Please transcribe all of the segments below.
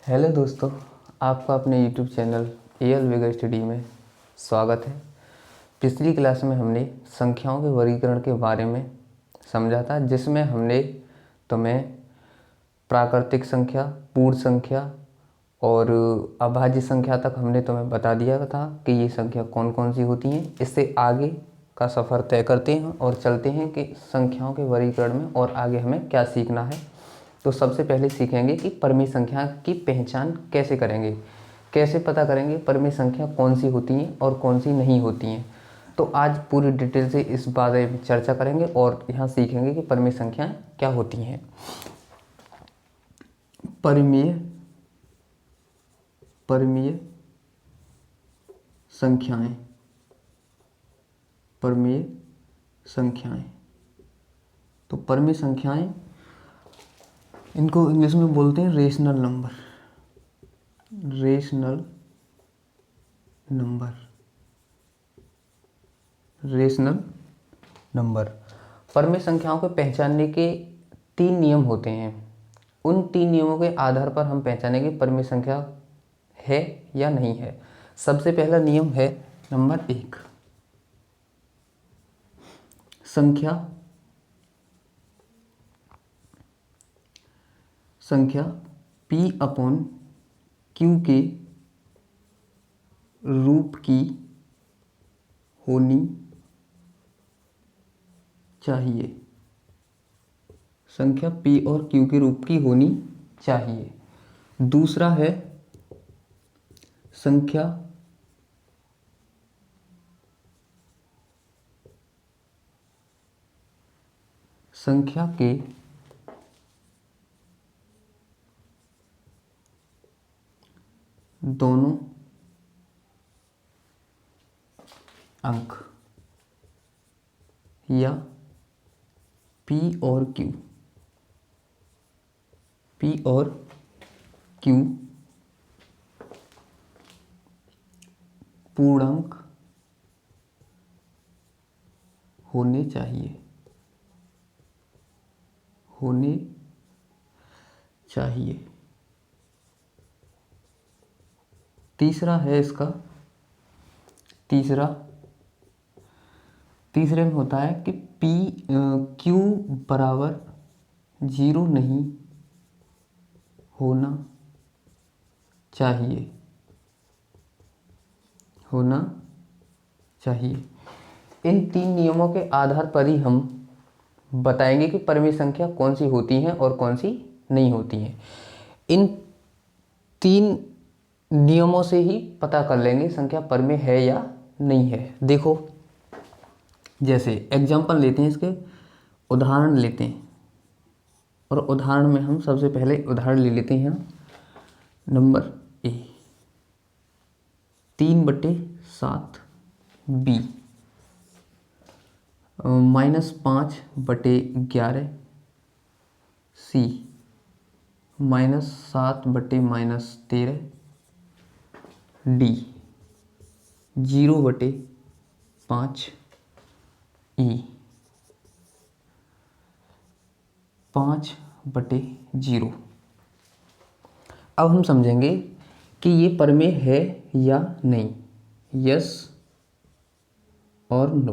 Hello दोस्तों, आपका अपने यूट्यूब चैनल एल वेगा स्टडी में स्वागत है। पिछली क्लास में हमने संख्याओं के वर्गीकरण के बारे में समझा था, जिसमें हमने तुम्हें प्राकृतिक संख्या, पूर्ण संख्या और अभाज्य संख्या तक हमने तुम्हें बता दिया था कि ये संख्या कौन कौन सी होती हैं। इससे आगे का सफ़र तय करते हैं और चलते हैं कि संख्याओं के वर्गीकरण में और आगे हमें क्या सीखना है। तो सबसे पहले सीखेंगे कि परिमेय संख्या की पहचान कैसे करेंगे, कैसे पता करेंगे परिमेय संख्या कौन सी होती हैं और कौन सी नहीं होती हैं। तो आज पूरी डिटेल से इस बारे में चर्चा करेंगे और यहाँ सीखेंगे कि परिमेय संख्याएं क्या होती हैं। परिमेय संख्याएं, परिमेय संख्याएं। तो परिमेय संख्याएं, इनको इंग्लिश में बोलते हैं रेशनल नंबर। Rational number. परिमेय संख्याओं को पहचानने के 3 नियम होते हैं। उन 3 नियमों के आधार पर हम पहचानेंगे परिमेय संख्या है या नहीं है। सबसे पहला नियम है नंबर 1, संख्या P अपॉन Q के रूप की होनी चाहिए। संख्या P और Q के रूप की होनी चाहिए। दूसरा है संख्या के दोनों अंक या P और Q पूर्णांक होने चाहिए। तीसरा है इसका, तीसरे में होता है कि Q बराबर 0 नहीं होना चाहिए। इन 3 नियमों के आधार पर ही हम बताएंगे कि परिमेय संख्या कौन सी होती हैं और कौन सी नहीं होती हैं। इन 3 नियमों से ही पता कर लेंगे संख्या परिमेय है या नहीं है। देखो, जैसे एग्जाम्पल लेते हैं, इसके उदाहरण लेते हैं और उदाहरण में हम सबसे पहले उदाहरण ले लेते हैं number A, 3/7 B -5/11 C -7/-13 D 0/5 E 5/0। अब हम समझेंगे कि ये परिमेय है या नहीं, यस और नो।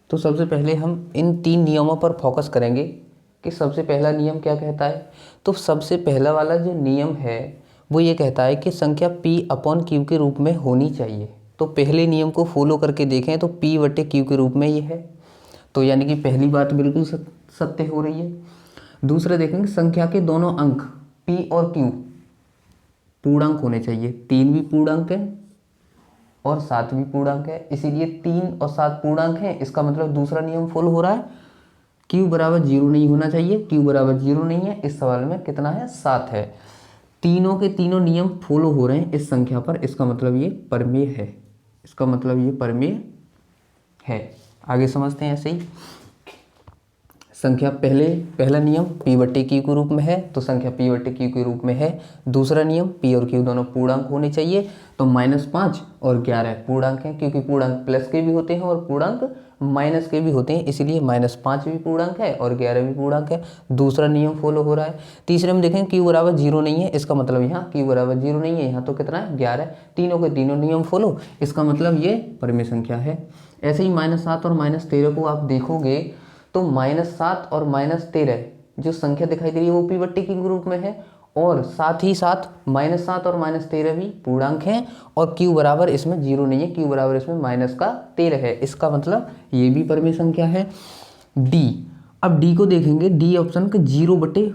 तो सबसे पहले हम इन 3 नियमों पर फोकस करेंगे कि सबसे पहला नियम क्या कहता है। तो सबसे पहला वाला जो नियम है वो ये कहता है कि संख्या P अपॉन Q के रूप में होनी चाहिए। तो पहले नियम को फॉलो करके देखें तो P/Q के रूप में ये है, तो यानी कि पहली बात बिल्कुल सत्य हो रही है। दूसरा देखेंगे, संख्या के दोनों अंक P और Q पूर्णांक होने चाहिए। 3 भी पूर्णांक है और 7 भी पूर्णांक है, इसीलिए 3 और 7 पूर्णांक है। इसका मतलब दूसरा नियम फॉलो हो रहा है। Q बराबर 0 नहीं होना चाहिए। Q बराबर 0 नहीं है। इस सवाल में कितना है? 7 है। तीनों के तीनों नियम फॉलो हो रहे हैं इस संख्या पर। इसका मतलब ये परिमेय है। आगे समझते हैं ऐसे ही। संख्या पहला नियम p बटे q के रूप में है, तो संख्या p बटे q के रूप में है। दूसरा नियम p और q दोनों पूर्णांक होने चाहिए, तो -5 और 11 पूर्णांक हैं, क्योंकि पूर्णांक प्लस के भी होते हैं और पूर्णांक माइनस के भी होते हैं, इसलिए -5 भी पूर्णांक है और 11 भी पूर्णांक है। दूसरा नियम फॉलो हो रहा है। तीसरे में देखें q बराबर 0 नहीं है, इसका मतलब यहाँ q बराबर 0 नहीं है, यहाँ तो कितना है 11। तीनों के तीनों नियम फॉलो, इसका मतलब ये परिमेय संख्या है। ऐसे ही -7 और -13 को आप देखोगे तो -7 और -13 जो संख्या दिखाई दे रही है वो p बट्टे q के रूप में है, और साथ ही साथ -7 और -13 भी पूर्णांक हैं, और q बराबर इसमें 0 नहीं है, q बराबर इसमें -13 है, इसका मतलब ये भी परिमेय संख्या है। d, अब d को देखेंगे, d ऑप्शन का 0/5।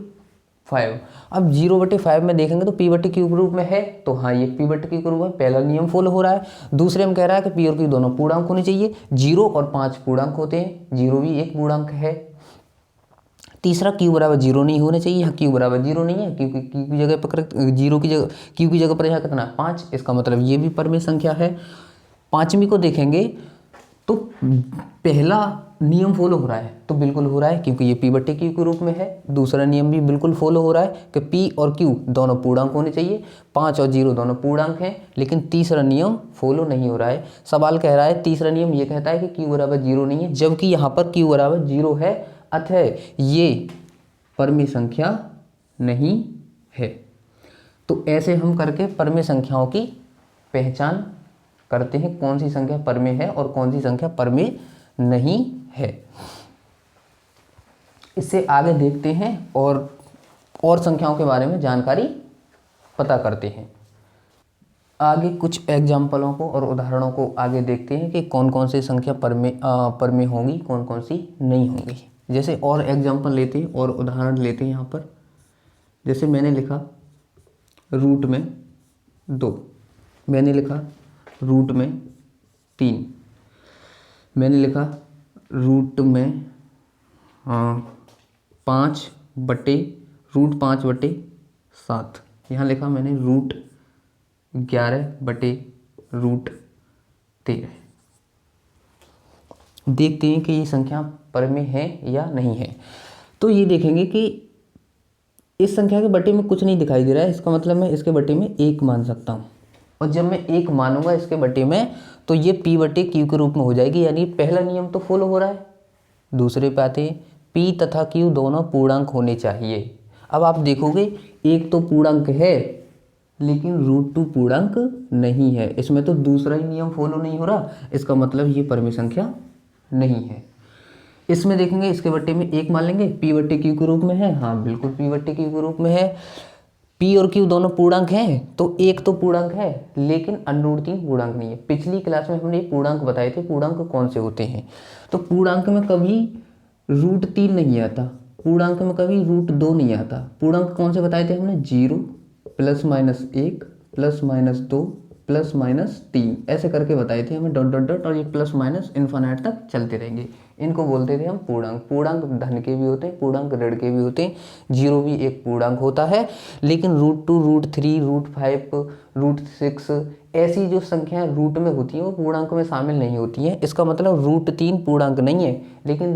अब 0/5 में देखेंगे तो p बटे q के रूप में है, तो हाँ ये p बटे q के रूप में पहला नियम फॉलो हो रहा है। दूसरे में कह रहा है कि p और q दोनों पूर्णांक होने चाहिए, 0 और 5 पूर्णांक होते हैं, 0 भी एक पूर्णांक है। तीसरा q बराबर 0 नहीं होने चाहिए, यहाँ q बराबर 0 नहीं है, क्योंकि q की जगह पर 0 की जगह q की जगह पर यहाँ कितना 5, इसका मतलब ये भी परिमेय संख्या है। पांचवी को देखेंगे तो पहला नियम फॉलो हो रहा है, तो बिल्कुल हो रहा है, क्योंकि ये p बट्टे q के रूप में है। दूसरा नियम भी बिल्कुल फॉलो हो रहा है कि p और q दोनों पूर्णांक होने चाहिए, 5 और 0 दोनों पूर्णांक हैं, लेकिन तीसरा नियम फॉलो नहीं हो रहा है। सवाल कह रहा है तीसरा नियम ये कहता है कि q बराबर 0 नहीं है, जबकि यहाँ पर q बराबर 0 है, अतः ये परिमेय संख्या नहीं है। तो ऐसे हम करके परिमेय संख्याओं की पहचान करते हैं, कौन सी संख्या परिमेय है और कौन सी संख्या परिमेय नहीं है। इससे आगे देखते हैं और संख्याओं के बारे में जानकारी पता करते हैं। आगे कुछ एग्जाम्पलों को और उदाहरणों को आगे देखते हैं कि कौन कौन सी संख्या परिमेय होंगी, कौन कौन सी नहीं होंगी। जैसे और एग्जाम्पल लेते हैं और उदाहरण लेते हैं यहाँ पर। जैसे मैंने लिखा रूट में 2, मैंने लिखा रूट में 3, मैंने लिखा रूट में 5/7, यहाँ लिखा मैंने रूट 11/√13। देखते हैं कि ये संख्या परिमेय है या नहीं है। तो ये देखेंगे कि इस संख्या के बटे में कुछ नहीं दिखाई दे रहा है, इसका मतलब मैं इसके बटे में 1 मान सकता हूँ, और जब मैं 1 मानूंगा इसके बटे में तो ये p बटे q के रूप में हो जाएगी, यानी पहला नियम तो फॉलो हो रहा है। दूसरे पे आते हैं, p तथा q दोनों पूर्णांक होने चाहिए। अब आप देखोगे एक तो पूर्णांक है लेकिन √2 पूर्णांक नहीं है, इसमें तो दूसरा ही नियम फॉलो नहीं हो रहा, इसका मतलब ये परिमेय संख्या नहीं है। इसमें देखेंगे इसके बट्टे में 1 मान लेंगे, p बट्टे q के रूप में है, हाँ बिल्कुल p बट्टे q के रूप में है। p और q दोनों पूर्णांक हैं, तो एक तो पूर्णांक है लेकिन √3 पूर्णांक नहीं है। पिछली क्लास में हमने पूर्णांक बताए थे, पूर्णांक कौन से होते हैं, तो पूर्णांक में कभी √3 नहीं आता, पूर्णांक में कभी √2 नहीं आता। पूर्णांक कौन से बताए थे हमने, 0 +-1 +-2 +-3 ऐसे करके बताए थे हमें, डॉट डॉट डॉट, और ये प्लस माइनस इन्फिनिट तक चलते रहेंगे। इनको बोलते थे हम पूर्णांक। पूर्णांक धन के भी होते हैं, पूर्णांक ऋण के भी होते हैं, 0 भी एक पूर्णांक होता है, लेकिन √2 √3 √5 √6 ऐसी जो संख्याएं रूट में होती हैं वो पूर्णांक में शामिल नहीं होती हैं। इसका मतलब √3 पूर्णांक नहीं है, लेकिन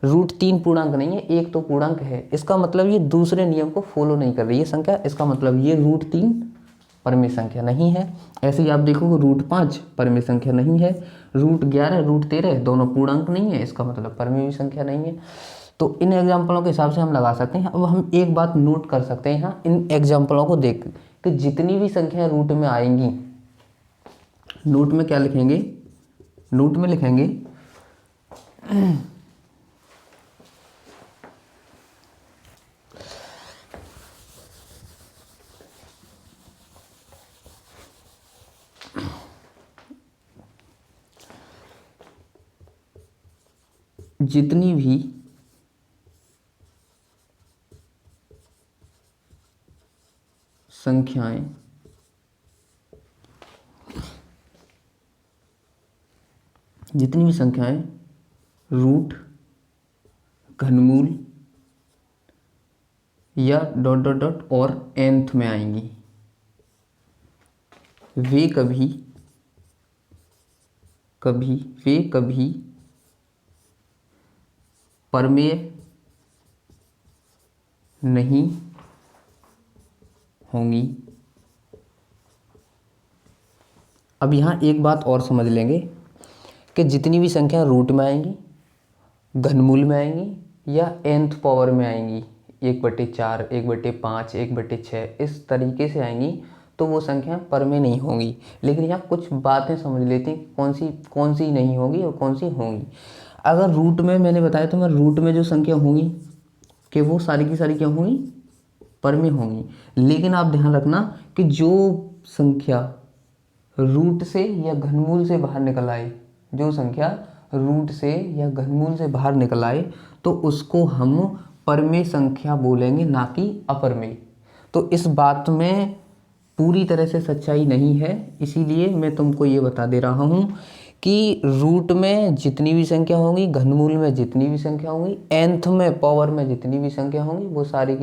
√3 पूर्णांक नहीं है, एक तो पूर्णांक है। इसका मतलब ये दूसरे नियम को फॉलो नहीं कर रही है संख्या, इसका मतलब ये √3 परिमेय संख्या नहीं है। ऐसे ही आप देखोगे √5 परिमेय संख्या नहीं है, √11 √13 दोनों पूर्णांक नहीं है, इसका मतलब परिमेय संख्या नहीं है। तो इन एग्जाम्पलों के हिसाब से हम लगा सकते हैं। अब हम एक बात नोट कर सकते हैं यहाँ इन एग्जाम्पलों को देख कि जितनी भी संख्याएं रूट में आएंगी, नोट में क्या लिखेंगे, नोट में लिखेंगे जितनी भी संख्याएं रूट, घनमूल या डॉट डॉट डॉट और nth में आएंगी, वे कभी परिमेय नहीं होंगी। अब यहाँ एक बात और समझ लेंगे कि जितनी भी संख्या रूट में आएंगी, घनमूल में आएंगी या nth पावर में आएंगी, 1/4, 1/5, 1/6 इस तरीके से आएंगी, तो वो संख्या पर में नहीं होंगी। लेकिन यहाँ कुछ बातें समझ लेते हैं कौन सी नहीं होगी और कौन सी होंगी। अगर रूट में मैंने बताया तो मैं रूट में जो संख्या होंगी कि वो सारी की सारी क्या होंगी, पर में होंगी। लेकिन आप ध्यान रखना कि जो संख्या रूट से या घनमूल से बाहर निकल आए, जो संख्या रूट से या घनमूल से बाहर निकल आए, तो उसको हम परमेय संख्या बोलेंगे, ना कि अपरमेय। तो इस बात में पूरी तरह से सच्चाई नहीं है, इसीलिए मैं तुमको ये बता दे रहा हूँ कि रूट में जितनी भी संख्या होंगी, घनमूल में जितनी भी संख्या होंगी, nth में पावर में जितनी भी संख्या होंगी, वो सारी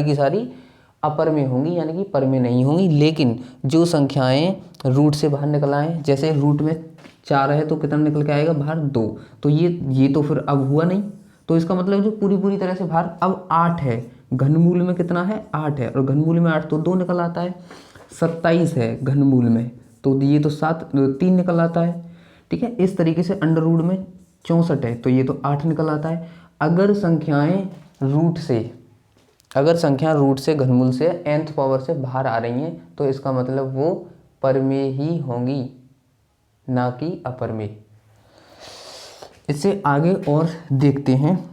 की सारी अपर में होंगी, यानी कि पर में नहीं होंगी। लेकिन जो संख्याएं रूट से बाहर निकल आए, जैसे रूट में 4 है तो कितना निकल के आएगा बाहर, 2, तो ये तो फिर अब हुआ नहीं। तो इसका मतलब जो पूरी तरह से बाहर अब 8 है, घनमूल में कितना है, 8 है, और घनमूल में 8 तो 2 निकल आता है। 27 है घनमूल में, तो ये तो 3 निकल आता है। ठीक है, इस तरीके से अंडर रूट में 64 है, तो ये तो 8 निकल आता है। अगर संख्या रूट से घनमूल से nth पावर से बाहर आ रही हैं, तो इसका मतलब वो परमेय ही होंगी, ना कि अपरमेय। इससे आगे और देखते हैं।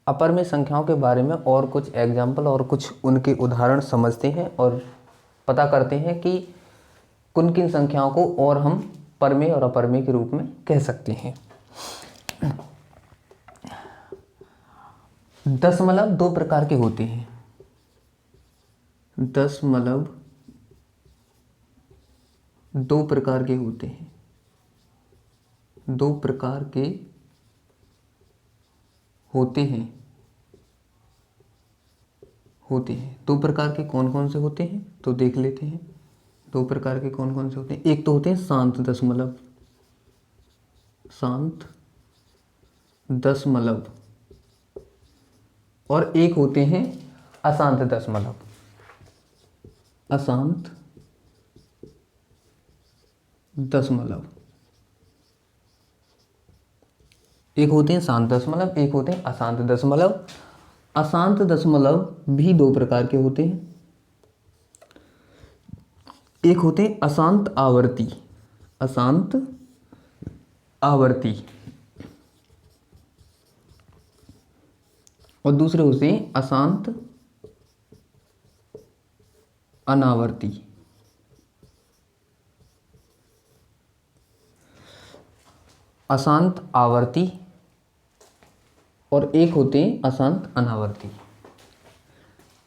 अपरमेय संख्याओं के बारे में और कुछ एग्जाम्पल और कुछ उनके उदाहरण समझते हैं और पता करते हैं कि किन किन संख्याओं को और हम परमेय और अपरमेय के रूप में कह सकते हैं। दशमलव 2 प्रकार के होते हैं। दशमलव 2 प्रकार के होते हैं। 2 प्रकार के होते हैं। 2 प्रकार के कौन कौन से होते हैं, तो देख लेते हैं। 2 प्रकार के कौन कौन से होते हैं। एक तो होते हैं शांत दशमलव, और एक होते हैं अशांत दशमलव। एक होते हैं शांत दशमलव, एक होते हैं अशांत दशमलव। अशांत दशमलव भी 2 प्रकार के होते हैं। एक होते हैं अशांत आवर्ती, और दूसरे होते हैं अशांत अनावर्ती। अशांत आवर्ती और एक होते हैं अशांत अनावर्ती।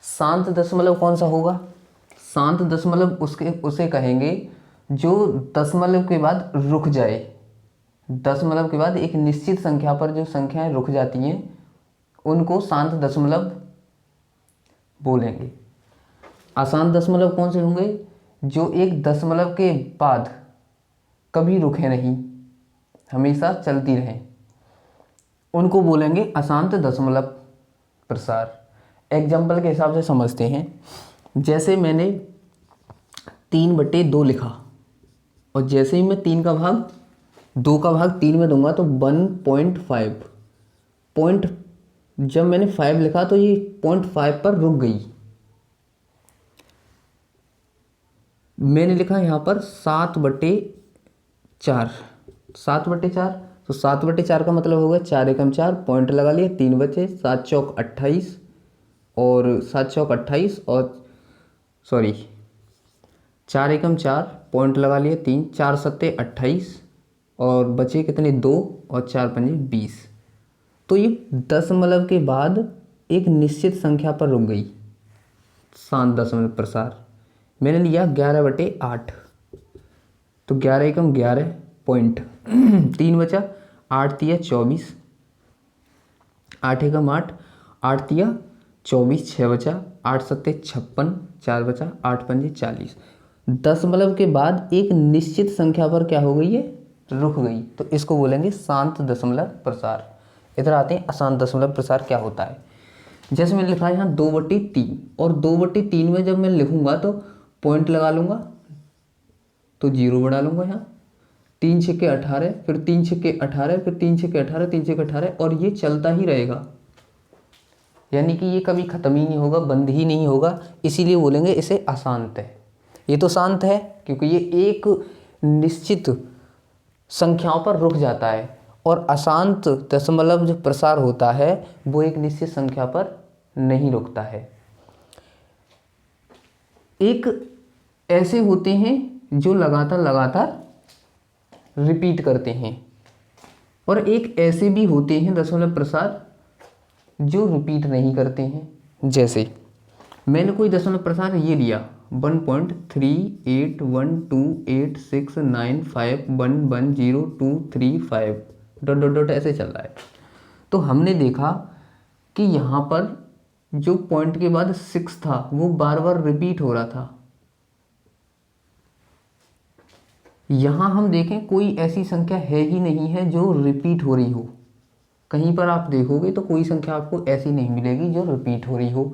शांत दशमलव कौन सा होगा? शांत दशमलव उसे कहेंगे जो दशमलव के बाद रुक जाए। दशमलव के बाद एक निश्चित संख्या पर जो संख्याएं रुक जाती हैं उनको शांत दशमलव बोलेंगे। अशांत दशमलव कौन से होंगे? जो एक दशमलव के बाद कभी रुके नहीं, हमेशा चलती रहें, उनको बोलेंगे अशांत दशमलव प्रसार। एग्जाम्पल के हिसाब से समझते हैं। जैसे मैंने 3/2 लिखा, और जैसे ही मैं 2 का भाग 3 में दूंगा तो 1.5 जब मैंने 5 लिखा तो ये 0.5 पर रुक गई। मैंने लिखा यहाँ पर 7/4, तो 7/4 का मतलब होगा 4 एकम 4, पॉइंट लगा लिया, 3 बचे, 7 चौक 28 और 4 एकम 4, पॉइंट लगा लिए 3, 4 सत्ते 28 और बचे कितने 2 और 4 पंजे 20। तो ये दशमलव के बाद एक निश्चित संख्या पर रुक गई। शांत दशमलव प्रसार। मैंने लिया 11/8, तो 11 एकम 11 पॉइंट 3 बचा, 8 तिया 24, 8 एकम 8, 8 तिया 24, 6 बचा, 8 सत्ते 56, 4 बचा, 8 पंजे 40। दशमलव के बाद एक निश्चित संख्या पर क्या हो गई है, रुक गई, तो इसको बोलेंगे शांत दशमलव प्रसार। इधर आते हैं अशांत दशमलव प्रसार क्या होता है। जैसे मैंने लिखा है यहाँ 2/3 और 2/3 में जब मैं लिखूंगा तो पॉइंट लगा लूंगा तो 0 बढ़ा लूंगा यहाँ, 3 छक्के 18, फिर 3 छक्के 18, फिर 3 छक्के 18, 3 छक्के 18, और ये चलता ही रहेगा, यानी कि ये कभी खत्म ही नहीं होगा, बंद ही नहीं होगा, इसीलिए बोलेंगे इसे अशांत है। ये तो शांत है क्योंकि ये एक निश्चित संख्याओं पर रुक जाता है, और अशांत दशमलव जो प्रसार होता है वो एक निश्चित संख्या पर नहीं रुकता है। एक ऐसे होते हैं जो लगातार रिपीट करते हैं, और एक ऐसे भी होते हैं दशमलव प्रसार जो रिपीट नहीं करते हैं। जैसे मैंने कोई दशमलव प्रसार ये लिया 1.38128695110235 डॉट डॉट डॉट ऐसे चल रहा है। तो हमने देखा कि यहाँ पर जो पॉइंट के बाद 6 था वो बार बार रिपीट हो रहा था। यहाँ हम देखें कोई ऐसी संख्या है ही नहीं है जो रिपीट हो रही हो, कहीं पर आप देखोगे तो कोई संख्या आपको ऐसी नहीं मिलेगी जो रिपीट हो रही हो।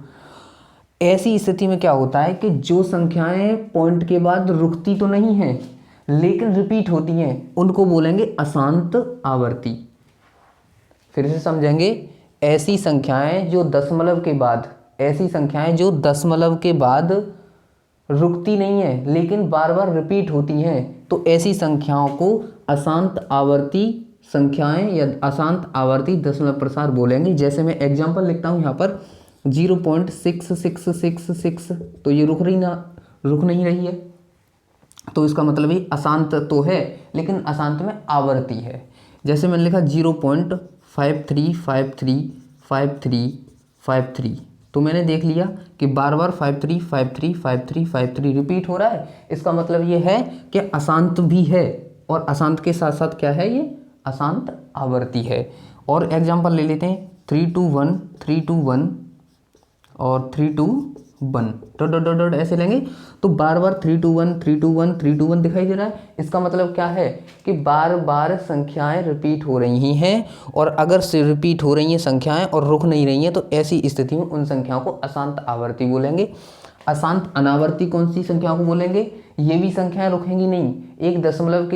ऐसी स्थिति में क्या होता है कि जो संख्याएं पॉइंट के बाद रुकती तो नहीं हैं लेकिन रिपीट होती हैं, उनको बोलेंगे अशांत आवर्ती। फिर से समझेंगे, ऐसी संख्याएं जो दशमलव के बाद रुकती नहीं है लेकिन बार बार रिपीट होती हैं, तो ऐसी संख्याओं को अशांत आवर्ती संख्याएं या अशांत आवर्ती दशमलव प्रसार बोलेंगे। जैसे मैं एग्जांपल लिखता हूं यहाँ पर 0.6666, तो ये रुक नहीं रही है, तो इसका मतलब ये अशांत तो है लेकिन अशांत में आवर्ती है। जैसे मैंने लिखा 0.53535353, तो मैंने देख लिया कि बार बार 53535353 रिपीट हो रहा है, इसका मतलब ये है कि अशांत भी है, और अशांत के साथ साथ क्या है, ये अशांत आवर्ती है। और एग्जांपल ले लेते हैं 321 321 और 321 डॉट डॉट डॉट ऐसे लेंगे, तो बार बार 321 321 321 दिखाई दे रहा है। इसका मतलब क्या है कि बार बार संख्याएं रिपीट हो रही हैं, और अगर से रिपीट हो रही हैं संख्याएं और रुक नहीं रही हैं तो ऐसी स्थिति में उन संख्याओं को अशांत आवर्ती बोलेंगे। अशांत अनावर्ती कौन सी संख्याओं को बोलेंगे, ये भी संख्याएं रुकेंगी नहीं, एक दशमलव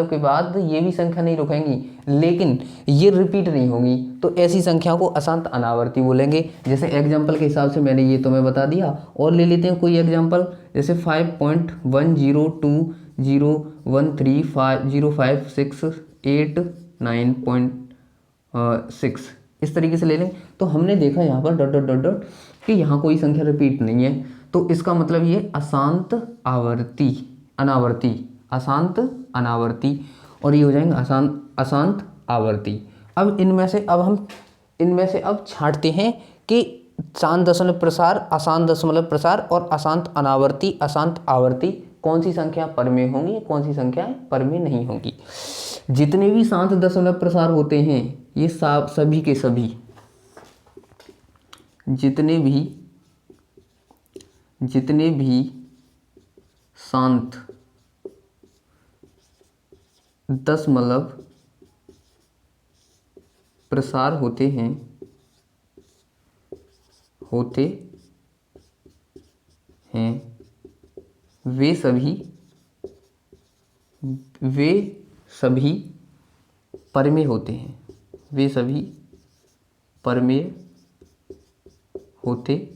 के बाद ये भी संख्या नहीं रुकेंगी लेकिन ये रिपीट नहीं होगी, तो ऐसी संख्याओं को अशांत अनावर्ती बोलेंगे। जैसे एग्जांपल के हिसाब से मैंने ये तुम्हें बता दिया, और ले लेते हैं कोई एग्जांपल, जैसे 5.1020135689.6 इस तरीके से ले लें। तो हमने देखा यहाँ पर डॉट डॉट डॉट डॉट कि यहाँ कोई संख्या रिपीट नहीं है, तो इसका मतलब ये अशांत अनावर्ती, और ये हो जाएंगे अशांत आवर्ती। अब हम इनमें से छांटते हैं कि शांत दशमलव प्रसार, अशांत दशमलव प्रसार और अशांत अनावर्ती, अशांत आवर्ती कौन सी संख्या परमेय होंगी, कौन सी संख्या परमेय नहीं होंगी। जितने भी शांत दशमलव प्रसार होते हैं ये सभी के सभी, जितने भी शांत दशमलव प्रसार होते हैं वे सभी परमेय होते हैं, वे सभी परमेय होते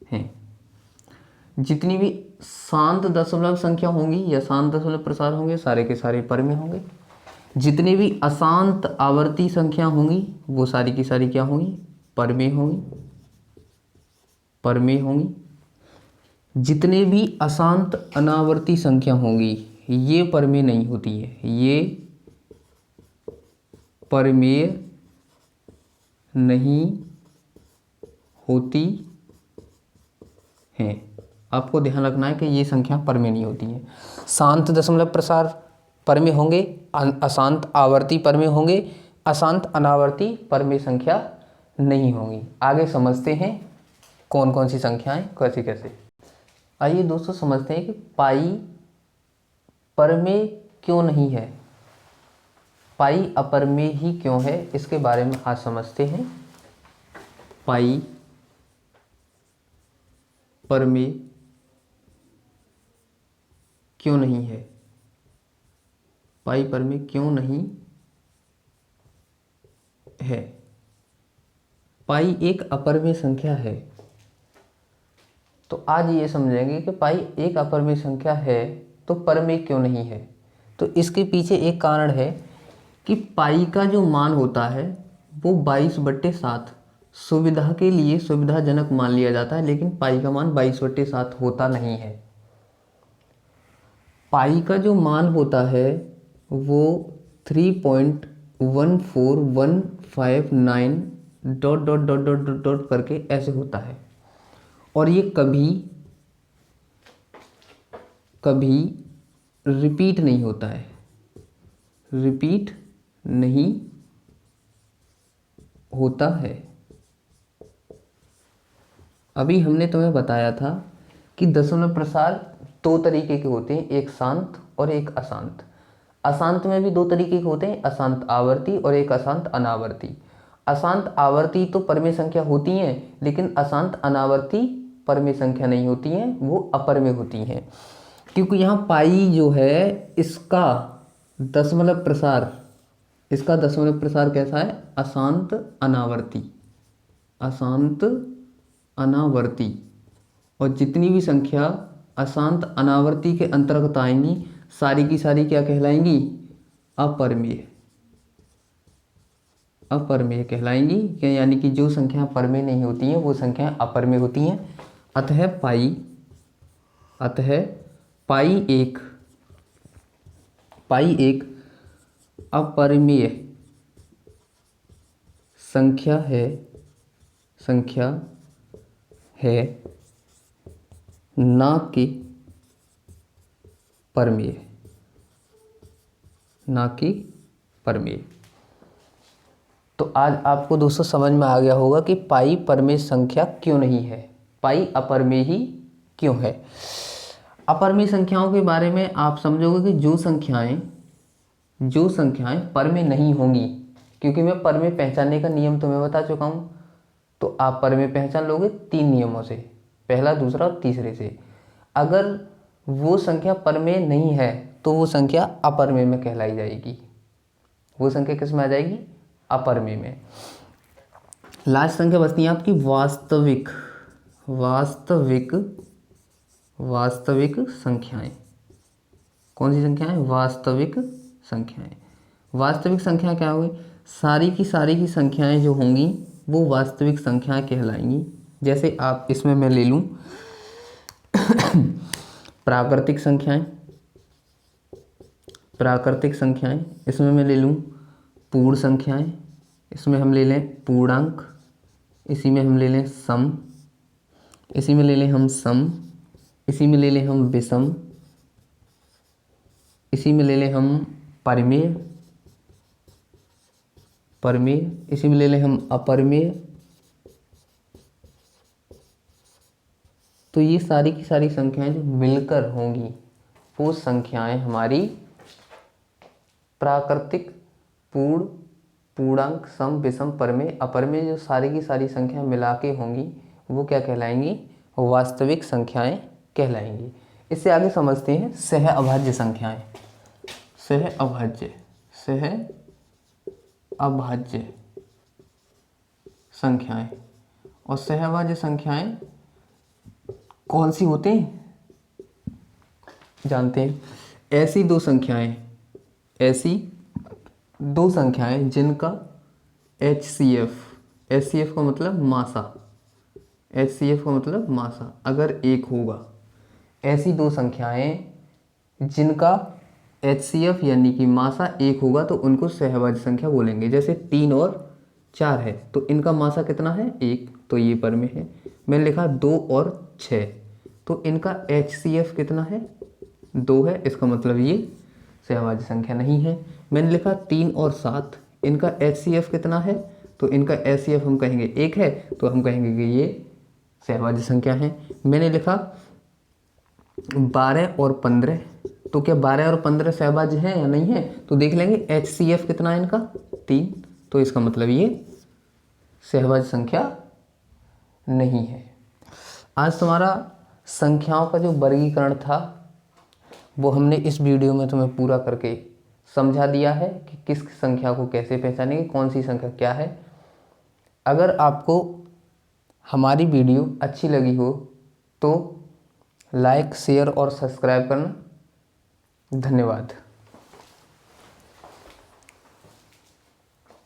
हैं। जितनी भी शांत दशमलव संख्या होंगी या शांत दशमलव प्रसार होंगे सारे के सारे परमेय होंगे। जितनी भी अशांत आवर्ती संख्या होंगी वो सारी की सारी क्या होंगी, परमेय होंगी। जितने भी अशांत अनावर्ती संख्या होंगी ये परमेय नहीं होती है, ये परमेय नहीं होती हैं। आपको ध्यान रखना है कि ये संख्या परमेय नहीं होती है। शांत दशमलव प्रसार परमेय होंगे, अशांत आवर्ती परमेय होंगे, अशांत अनावर्ती परमेय संख्या नहीं होंगी। आगे समझते हैं कौन कौन सी संख्याएं कैसे कैसे। आइए दोस्तों समझते हैं कि पाई परमेय क्यों नहीं है, पाई अपरमेय ही क्यों है, इसके बारे में आज समझते हैं। पाई परमेय क्यों नहीं है, पाई परमेय क्यों नहीं है। पाई एक अपरमेय संख्या है, तो आज ये समझेंगे कि पाई एक अपरमेय संख्या है तो परमेय क्यों नहीं है। तो इसके पीछे एक कारण है कि पाई का जो मान होता है वो 22/7 सुविधा के लिए सुविधाजनक मान लिया जाता है, लेकिन पाई का मान 22/7 होता नहीं है। पाई का जो मान होता है वो 3.14159 dot dot dot dot dot dot करके ऐसे होता है, और ये कभी कभी रिपीट नहीं होता है, रिपीट नहीं होता है। अभी हमने तुम्हें बताया था कि दशमलव प्रसार दो तरीके के होते हैं, एक शांत और एक अशांत। अशांत में भी दो तरीके के होते हैं, अशांत आवर्ती और एक अशांत अनावर्ती। अशांत आवर्ती तो परमेय संख्या होती हैं, लेकिन अशांत अनावर्ती परमेय संख्या नहीं होती हैं, वो अपरमेय होती हैं। क्योंकि यहाँ पाई जो है इसका दशमलव प्रसार, इसका दशमलव प्रसार कैसा है, अशांत अनावर्ती, अशांत अनावर्ती। और जितनी भी संख्या अशांत अनावर्ती के अंतर्गत आएंगी सारी की सारी क्या कहलाएंगी, अपरमेय, अपरमेय कहलाएंगी। क्या यानी कि जो संख्या परमेय नहीं होती हैं वो संख्याएं अपरमेय होती हैं। अतः पाई एक अपरमेय संख्या है ना कि परमेय, ना कि परमेय। तो आज आपको दोस्तों समझ में आ गया होगा कि पाई परमेय संख्या क्यों नहीं है, पाई अपरमेय ही क्यों है। अपरमेय संख्याओं के बारे में आप समझोगे कि जो संख्याएं परमेय नहीं होंगी, क्योंकि मैं परमेय पहचानने का नियम तुम्हें बता चुका हूँ, तो आप परमेय पहचान लोगे 3 नियमों से, पहला, दूसरा और तीसरे से। अगर वो संख्या परमेय नहीं है तो वो संख्या अपरमेय में कहलाई जाएगी, वो संख्या किस में आ जाएगी, अपरमेय में। लास्ट संख्या बचती है आपकी वास्तविक संख्याएं। कौन सी संख्याएं, वास्तविक संख्याएं। वास्तविक संख्या क्या होगी, सारी की संख्याएं जो होंगी वो वास्तविक संख्याएं कहलाएंगी। जैसे आप इसमें मैं ले लूं प्राकृतिक संख्याएं, इसमें मैं ले लूं पूर्ण संख्याएं, इसमें हम ले लें पूर्णांक, इसी में हम ले लें सम, इसी में ले लें हम सम, इसी में ले लें हम विषम, इसी में ले लें हम परमेय, इसी में ले लें हम अपरमेय। तो ये सारी की सारी संख्याएं जो मिलकर होंगी वो संख्याएं हमारी प्राकृतिक, पूर्ण, पूर्णांक, सम, विषम, परमेय, अपरमेय, जो सारी की सारी संख्या मिला के होंगी वो क्या कहलाएंगी, वास्तविक संख्याएं कहलाएंगी। इससे आगे समझते हैं सह अभाज्य संख्याएं। सह अभाज्य संख्याएं। और सह अभाज्य संख्याएं कौन सी होती हैं जानते हैं, ऐसी दो संख्याएं जिनका HCF का मतलब मासा अगर एक होगा, ऐसी दो संख्याएं जिनका HCF यानी कि मासा एक होगा तो उनको सहभाज्य संख्या बोलेंगे। जैसे 3 और 4 है तो इनका मासा कितना है, 1, तो ये परमेय है। मैंने लिखा 2 और 6 तो इनका HCF कितना है, 2 है, इसका मतलब ये सहभाज्य संख्या नहीं है। मैंने लिखा 3 और 7, इनका HCF कितना है, तो इनका HCF हम कहेंगे 1 है, तो हम कहेंगे कि ये सहभाज्य संख्या है। मैंने लिखा 12 और 15, तो क्या 12 और 15 सहभाज्य हैं या नहीं है? तो देख लेंगे HCF कितना है इनका, 3, तो इसका मतलब ये सहभाज्य संख्या नहीं है। आज तुम्हारा संख्याओं का जो वर्गीकरण था वो हमने इस वीडियो में तुम्हें पूरा करके समझा दिया है कि किस संख्या को कैसे पहचानेंगे, कौन सी संख्या क्या है। अगर आपको हमारी वीडियो अच्छी लगी हो तो लाइक, शेयर और सब्सक्राइब करना। धन्यवाद।